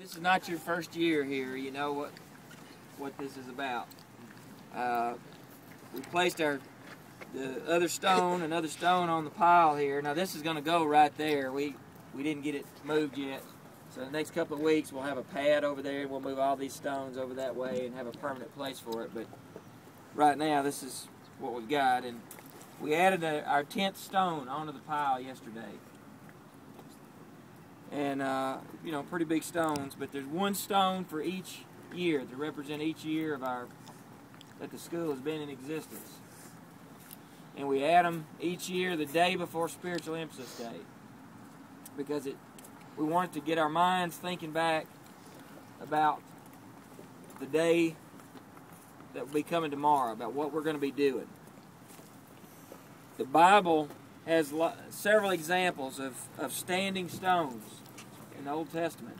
this is not your first year here, you know what this is about. We placed the other stone, another stone on the pile here. Now this is going to go right there. We didn't get it moved yet. So the next couple of weeks we'll have a pad over there and we'll move all these stones over that way and have a permanent place for it. But right now this is what we've got. And we added our 10th stone onto the pile yesterday. And, you know, pretty big stones, but there's one stone for each year to represent each year of that the school has been in existence. And we add them each year the day before Spiritual Emphasis Day, because we want to get our minds thinking back about the day that will be coming tomorrow, about what we're going to be doing. The Bible has several examples of standing stones in the Old Testament.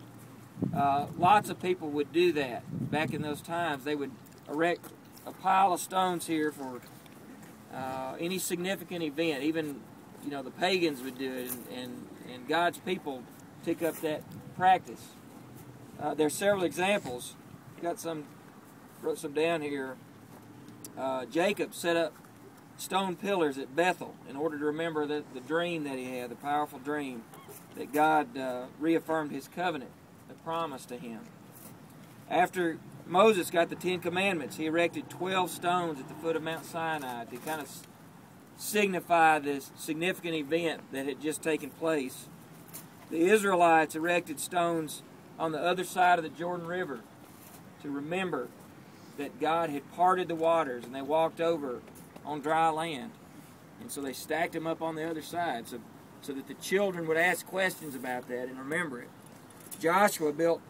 Lots of people would do that back in those times. They would erect a pile of stones here for any significant event. Even, you know, the pagans would do it, and God's people took up that practice. There are several examples. Wrote some down here. Jacob set up stone pillars at Bethel in order to remember the dream that he had, the powerful dream that God reaffirmed his covenant, the promise to him. After Moses got the 10 Commandments, he erected 12 stones at the foot of Mount Sinai to kind of signify this significant event that had just taken place. The Israelites erected stones on the other side of the Jordan River to remember that God had parted the waters and they walked over on dry land. And so they stacked them up on the other side so that the children would ask questions about that and remember it. Joshua built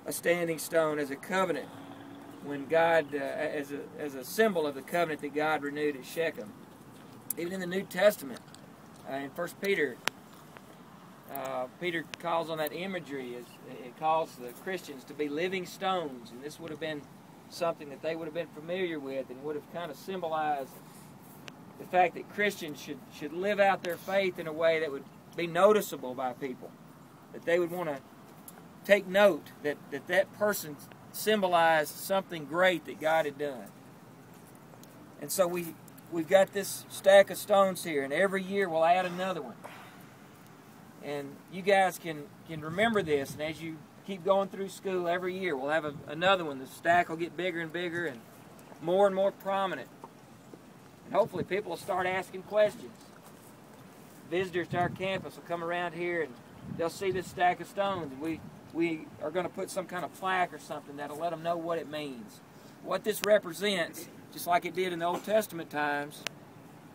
a standing stone as a covenant when God, as a symbol of the covenant that God renewed at Shechem. Even in the New Testament, in 1 Peter, Peter calls on that imagery. It calls the Christians to be living stones, and this would have been something that they would have been familiar with and would have kind of symbolized the fact that Christians should live out their faith in a way that would be noticeable by people, that they would want to take note that person symbolized something great that God had done. And so we've got this stack of stones here, and every year we'll add another one. And you guys can remember this, and as you keep going through school every year, we'll have another one. The stack will get bigger and bigger and more prominent. And hopefully people will start asking questions. Visitors to our campus will come around here and they'll see this stack of stones. And we are going to put some kind of plaque or something that'll let them know what it means. What this represents, just like it did in the Old Testament times,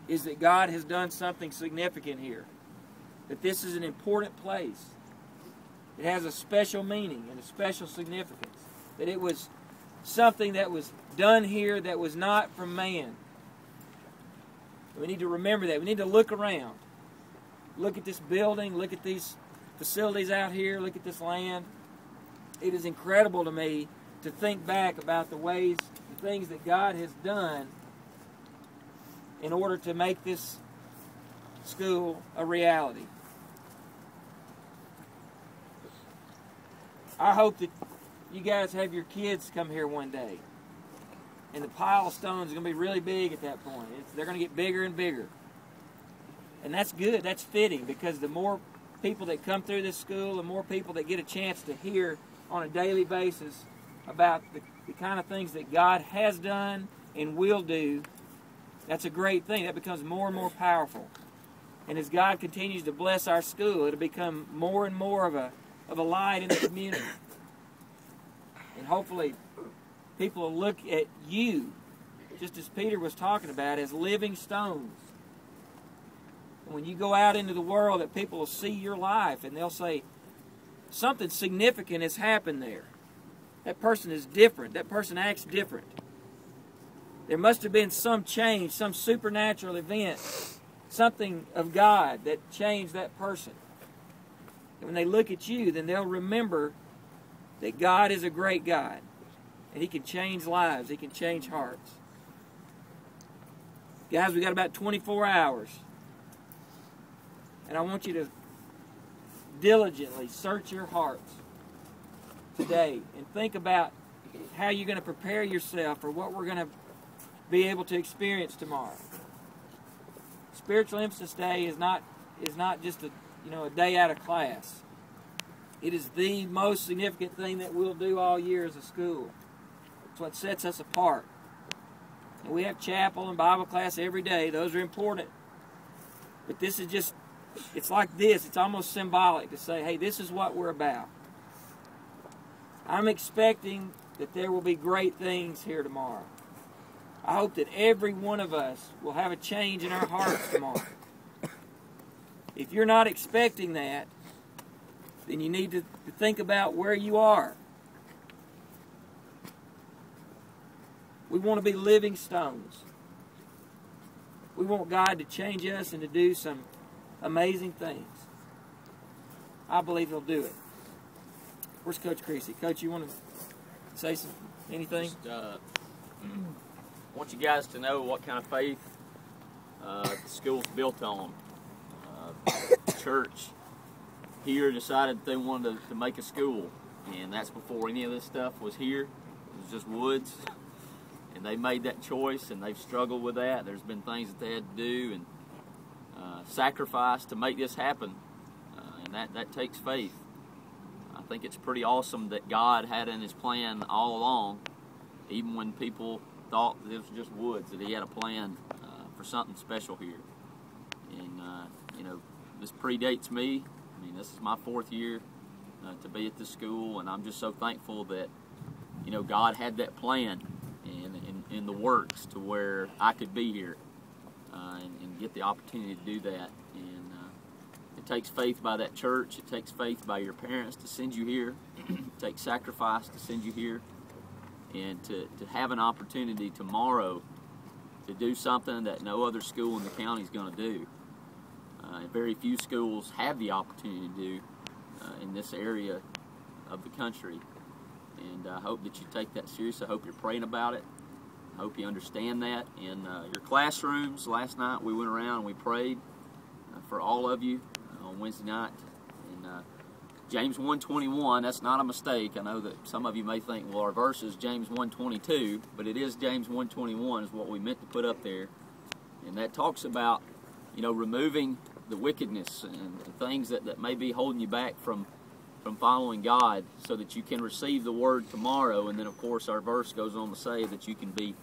is that God has done something significant here. That this is an important place. It has a special meaning and a special significance. That it was something that was done here that was not from man. We need to remember that. We need to look around. Look at this building. Look at these facilities out here. Look at this land. It is incredible to me to think back about the things that God has done in order to make this school a reality. I hope that you guys have your kids come here one day. And the pile of stones is going to be really big at that point. They're going to get bigger and bigger. And that's good. That's fitting, because the more people that come through this school, the more people that get a chance to hear on a daily basis about the kind of things that God has done and will do, that's a great thing. That becomes more and more powerful. And as God continues to bless our school, it'll become more and more of a light in the community. And hopefully people will look at you, just as Peter was talking about, as living stones. And when you go out into the world, that people will see your life and they'll say, something significant has happened there. That person is different. That person acts different. There must have been some change, some supernatural event, something of God that changed that person. And when they look at you, then they'll remember that God is a great God. And He can change lives. He can change hearts. Guys, we got about 24 hours. And I want you to diligently search your hearts today and think about how you're going to prepare yourself for what we're going to be able to experience tomorrow. Spiritual Emphasis Day is not just a day out of class. It is the most significant thing that we'll do all year as a school. It's what sets us apart. And we have chapel and Bible class every day. Those are important. But this is just, it's like this. It's almost symbolic to say, hey, this is what we're about. I'm expecting that there will be great things here tomorrow. I hope that every one of us will have a change in our hearts tomorrow. If you're not expecting that, then you need to think about where you are. We want to be living stones. We want God to change us and to do some amazing things. I believe He'll do it. Where's Coach Creasy? Coach, you want to say anything? I want you guys to know what kind of faith the school's built on. The church here decided they wanted to make a school, and that's before any of this stuff was here. It was just woods, and they made that choice, and they've struggled with that. There's been things that they had to do and sacrifice to make this happen, and that takes faith. I think it's pretty awesome that God had in His plan all along, even when people thought that it was just woods, that He had a plan for something special here. And this predates me. I mean, this is my 4th year to be at this school, and I'm just so thankful that God had that plan in the works to where I could be here and get the opportunity to do that. And it takes faith by that church. It takes faith by your parents to send you here. It takes sacrifice to send you here. And to have an opportunity tomorrow to do something that no other school in the county is going to do. And very few schools have the opportunity to do in this area of the country. And I hope that you take that seriously. I hope you're praying about it. I hope you understand that. In your classrooms, last night we went around and we prayed for all of you on Wednesday night. And James 1:21, that's not a mistake. I know that some of you may think, well, our verse is James 1:22, but it is James 1:21 is what we meant to put up there. And that talks about, removing the wickedness and things that may be holding you back from following God so that you can receive the Word tomorrow. And then, of course, our verse goes on to say that you can be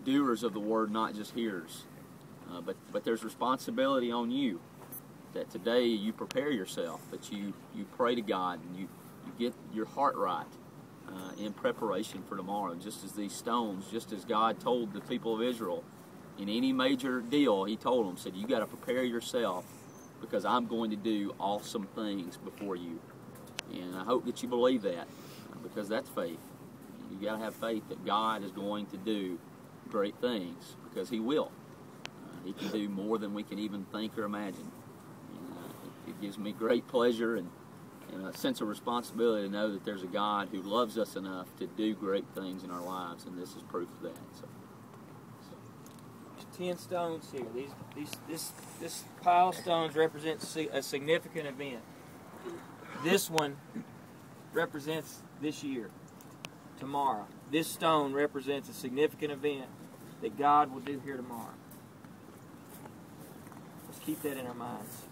doers of the Word, not just hearers. But there's responsibility on you. That today you prepare yourself, that you pray to God and you get your heart right in preparation for tomorrow. Just as these stones, just as God told the people of Israel in any major deal, He told them, said, you got to prepare yourself because I'm going to do awesome things before you. And I hope that you believe that because that's faith. You got to have faith that God is going to do great things because He will. He can do more than we can even think or imagine. It gives me great pleasure and a sense of responsibility to know that there's a God who loves us enough to do great things in our lives, and this is proof of that. So. 10 stones here. This pile of stones represents a significant event. This one represents this year, tomorrow. This stone represents a significant event that God will do here tomorrow. Let's keep that in our minds.